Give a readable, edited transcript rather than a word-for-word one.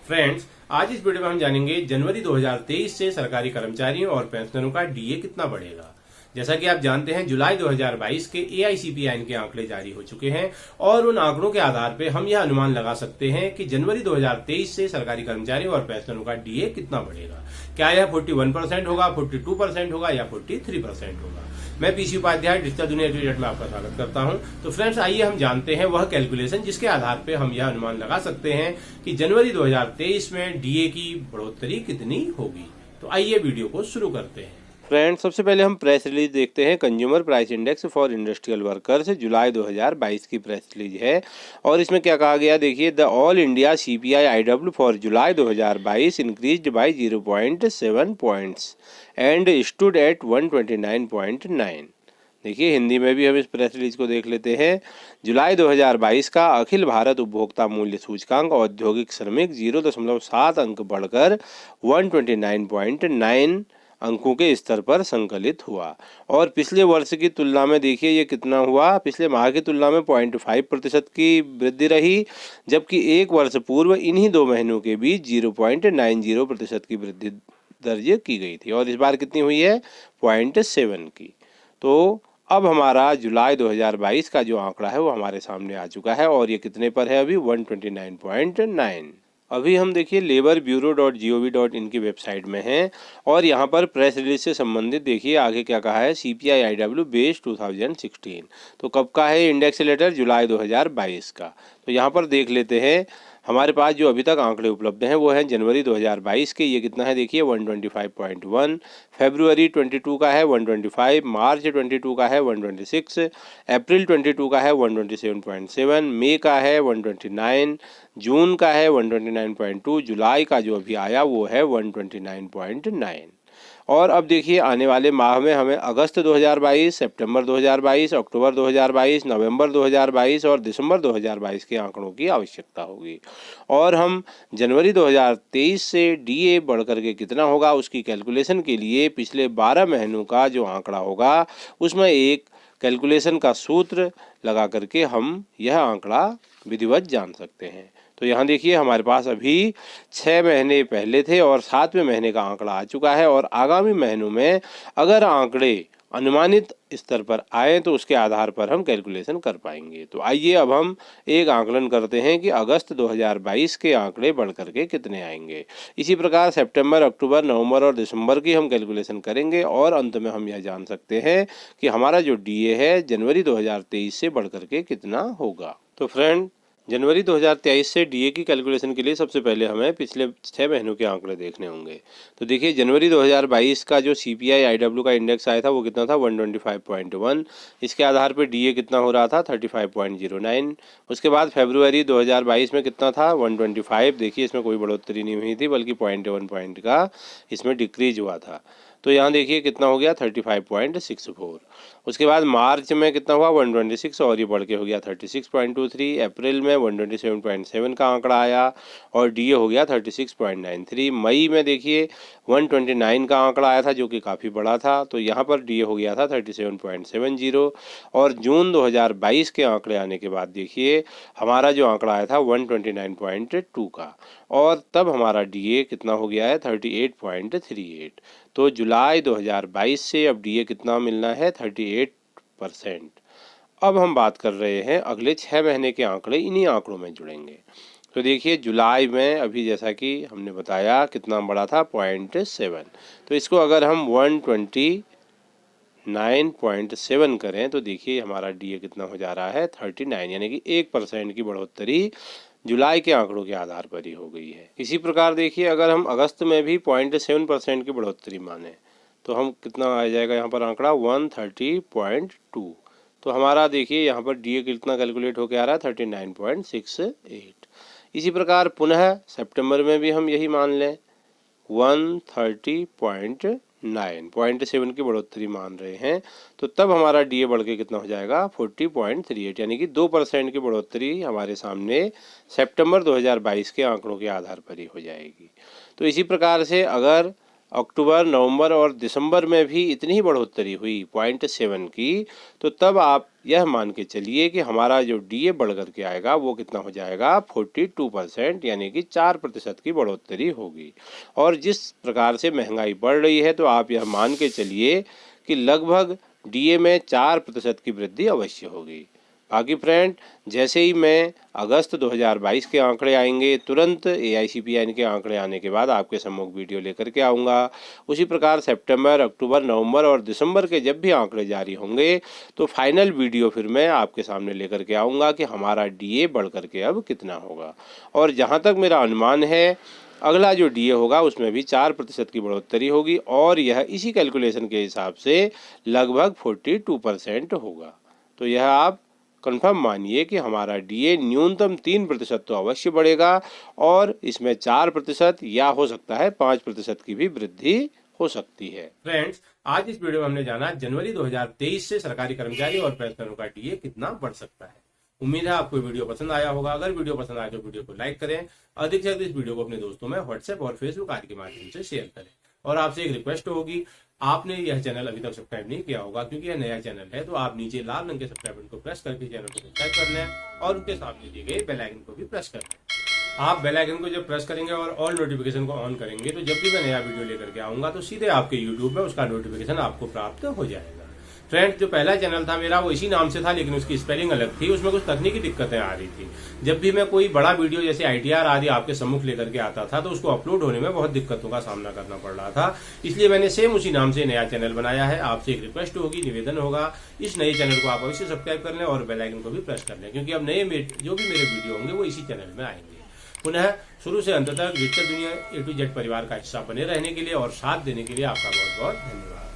Friends, आज इस video में हम जानेंगे जनवरी 2023 से सरकारी कर्मचारियों और पेंशनरों का डीए कितना बढ़ेगा। जैसा कि आप जानते हैं, जुलाई 2022 के एआईसीपीआई के आंकड़े जारी हो चुके हैं और उन आंकड़ों के आधार पर हम यह अनुमान लगा सकते हैं कि जनवरी 2023 से सरकारी कर्मचारियों और पेंशनरों का डीए कितना बढ़ेगा। क्या यह 41% होगा, 42% होगा या 43% होगा। मैं पीसी उपाध्याय डिजिटल दुनिया ट्रेड में आपका स्वागत करता हूं। तो फ्रेंड्स, आइए हम जानते हैं वह कैलकुलेशन जिसके आधार पर हम यह अनुमान लगा सकते हैं कि जनवरी 2023 में डीए की बढ़ोतरी कितनी होगी। तो आइए वीडियो को शुरू करते हैं। फ्रेंड्स, सबसे पहले हम प्रेस रिलीज देखते हैं। Consumer price index for industrial workers July 2022 की प्रेस रिलीज है और इसमें क्या कहा गया देखिए। The all India CPI IW for July 2022 increased by 0.7 points and stood at 129.9। देखिए, हिंदी में भी हम इस प्रेस रिलीज को देख लेते हैं। जुलाई 2022 का अखिल भारत उपभोक्ता मूल्य सूचकांक औद्योगिक श्रमिक 0.7 अंक बढ़कर 129.9 अंकों के स्तर पर संकलित हुआ और पिछले वर्ष की तुलना में देखिए ये कितना हुआ। पिछले माह की तुलना में 0.5% की वृद्धि रही, जबकि एक वर्ष पूर्व इन्हीं दो महीनों के बीच 0.90% की वृद्धि दर्ज की गई थी और इस बार कितनी हुई है, 0.7 की। तो अब हमारा जुलाई 2022 का जो आंकड़ा है वो हमारे सामने आ चुका है और ये कितने पर है अभी, 129.9। अभी हम देखिए laborbureau.gov.in की वेबसाइट में हैं और यहाँ पर प्रेस रिलीज से संबंधित देखिए आगे क्या कहा है। सीपीआई आईडब्ल्यू बेस 2016, तो कब का है इंडेक्स लेटर, जुलाई 2022 का। तो यहाँ पर देख लेते हैं हमारे पास जो अभी तक आंकड़े उपलब्ध हैं वो हैं जनवरी 2022 के। ये कितना है देखिए, 125.1। फरवरी 22 का है 125, मार्च 22 का है 126, अप्रैल 22 का है 127.7, मई का है 129, जून का है 129.2, जुलाई का जो अभी आया वो है 129.9। और अब देखिए आने वाले माह में हमें अगस्त 2022, सितंबर 2022, अक्टूबर 2022, नवंबर 2022 और दिसंबर 2022 के आंकड़ों की आवश्यकता होगी और हम जनवरी 2023 से डीए बढ़ करके कितना होगा उसकी कैलकुलेशन के लिए पिछले 12 महीनों का जो आंकड़ा होगा उसमें एक कैलकुलेशन का सूत्र लगा करके हम यह आंकड़ा विधिवत जान सकते हैं। तो यहाँ देखिए हमारे पास अभी 6 महीने पहले थे और 7वें महीने का आंकड़ा आ चुका है और आगामी महीनों में अगर आंकड़े अनुमानित स्तर पर आए तो उसके आधार पर हम कैलकुलेशन कर पाएंगे। तो आइए अब हम एक आकलन करते हैं कि अगस्त 2022 के आंकड़े बढ़ करके कितने आएंगे। इसी प्रकार सितंबर, अक्टूबर, नवंबर और दिसंबर की हम कैलकुलेशन करेंगे और अंत में हम यह जान सकते हैं कि हमारा जो डीए है जनवरी 2023 से बढ़ करके कितना होगा। तो फ्रेंड, जनवरी 2023 से डीए की कैलकुलेशन के लिए सबसे पहले हमें पिछले 6 महीनों के आंकड़े देखने होंगे। तो देखिए जनवरी 2022 का जो सीपीआई आईडब्ल्यू का इंडेक्स आया था वो कितना था, 125.1। इसके आधार पर डीए कितना हो रहा था, 35.09। उसके बाद फरवरी 2022 में कितना था, 125। देखिए इसमें कोई बढ़ोतरी नहीं हुई थी बल्कि 0.1 पॉइंट का इसमें डिक्रीज हुआ था। तो यहाँ देखिए कितना हो गया, 35.64। उसके बाद मार्च में कितना हुआ, 126 और ये बढ़ के हो गया 36.23। अप्रैल में 127.7 का आंकड़ा आया और डीए हो गया 36.93। मई में देखिए 129 का आंकड़ा आया था जो कि काफ़ी बड़ा था, तो यहाँ पर डीए हो गया था 37.70 और जून 2022 के आंकड़े आने के बाद देखिए हमारा जो आंकड़ा आया था 129.2 का और तब हमारा डीए कितना हो गया है, 38.38। तो जुलाई 2022 से अब डीए कितना मिलना है, 38%। अब हम बात कर रहे हैं अगले 6 महीने के आंकड़े, इन्हीं आंकड़ों में जुड़ेंगे। तो देखिए जुलाई में अभी जैसा कि हमने बताया कितना बड़ा था, 0.7। तो इसको अगर हम 129.7 करें तो देखिए हमारा डीए कितना हो जा रहा है, 39, यानी कि 1% की बढ़ोतरी जुलाई के आंकड़ों के आधार पर ही हो गई है। इसी प्रकार देखिए अगर हम अगस्त में भी 0.7% की बढ़ोतरी माने तो हम कितना आ जाएगा यहाँ पर आंकड़ा, 130.2। तो हमारा देखिए यहाँ पर डीए कितना कैलकुलेट होकर आ रहा है, 39.68। इसी प्रकार पुनः सितंबर में भी हम यही मान लें, 130.9, 0.7 की बढ़ोतरी मान रहे हैं, तो तब हमारा डीए बढ़ के कितना हो जाएगा, 40.38, यानी कि 2% की बढ़ोतरी हमारे सामने सितंबर 2022 के आंकड़ों के आधार पर ही हो जाएगी। तो इसी प्रकार से अगर अक्टूबर, नवंबर और दिसंबर में भी इतनी ही बढ़ोतरी हुई 0.7 की, तो तब आप यह मान के चलिए कि हमारा जो डीए बढ़ करके आएगा वो कितना हो जाएगा 42%, यानी कि 4% की बढ़ोतरी होगी। और जिस प्रकार से महंगाई बढ़ रही है तो आप यह मान के चलिए कि लगभग डीए में 4% की वृद्धि अवश्य होगी। बाकी फ्रेंड, जैसे ही मैं अगस्त 2022 के आंकड़े आएंगे तुरंत AICPI के आंकड़े आने के बाद आपके सम्मुख वीडियो लेकर के आऊँगा। उसी प्रकार सितंबर, अक्टूबर, नवंबर और दिसंबर के जब भी आंकड़े जारी होंगे तो फाइनल वीडियो फिर मैं आपके सामने लेकर के आऊँगा कि हमारा डीए बढ़ करके अब कितना होगा। और जहाँ तक मेरा अनुमान है अगला जो डीए होगा उसमें भी 4% की बढ़ोतरी होगी और यह इसी कैलकुलेशन के हिसाब से लगभग 42% होगा। तो यह आप कंफर्म मानिए कि हमारा डीए न्यूनतम 3% तो अवश्य बढ़ेगा और इसमें 4% या हो सकता है 5% की भी वृद्धि हो सकती है। फ्रेंड्स, आज इस वीडियो में हमने जाना जनवरी 2023 से सरकारी कर्मचारी और पेंशनरों का डीए कितना बढ़ सकता है। उम्मीद है आपको वीडियो पसंद आया होगा। अगर वीडियो पसंद आए तो वीडियो को लाइक करें, अधिक से अधिक इस वीडियो को अपने दोस्तों में व्हाट्सएप और फेसबुक आदि के माध्यम से शेयर करें। और आपसे एक रिक्वेस्ट होगी, आपने यह चैनल अभी तक सब्सक्राइब नहीं किया होगा क्योंकि यह नया चैनल है, तो आप नीचे लाल रंग के सब्सक्राइब बटन को प्रेस करके चैनल को सब्सक्राइब कर लें और उसके सामने दिए गए बेल आइकन को भी प्रेस कर लें। आप बेल आइकन को जब प्रेस करेंगे और ऑल नोटिफिकेशन को ऑन करेंगे तो जब भी मैं नया वीडियो लेकर के आऊंगा तो सीधे आपके यूट्यूब में उसका नोटिफिकेशन आपको प्राप्त हो जाएगा। फ्रेंड्स, जो पहला चैनल था मेरा वो इसी नाम से था, लेकिन उसकी स्पेलिंग अलग थी, उसमें कुछ तकनीकी दिक्कतें आ रही थी। जब भी मैं कोई बड़ा वीडियो जैसे ITR आदि आपके सम्मुख लेकर के आता था तो उसको अपलोड होने में बहुत दिक्कतों का सामना करना पड़ रहा था, इसलिए मैंने सेम उसी नाम से नया चैनल बनाया है। आपसे एक रिक्वेस्ट होगी, निवेदन होगा, इस नए चैनल को आप अवश्य सब्सक्राइब कर लें और बेल आइकन को भी प्रेस कर लें, क्योंकि अब नए जो भी मेरे वीडियो होंगे वो इसी चैनल में आएंगे। पुनः शुरू से अंत तक डिजिटल दुनिया A to Z परिवार का हिस्सा बने रहने के लिए और साथ देने के लिए आपका बहुत बहुत धन्यवाद।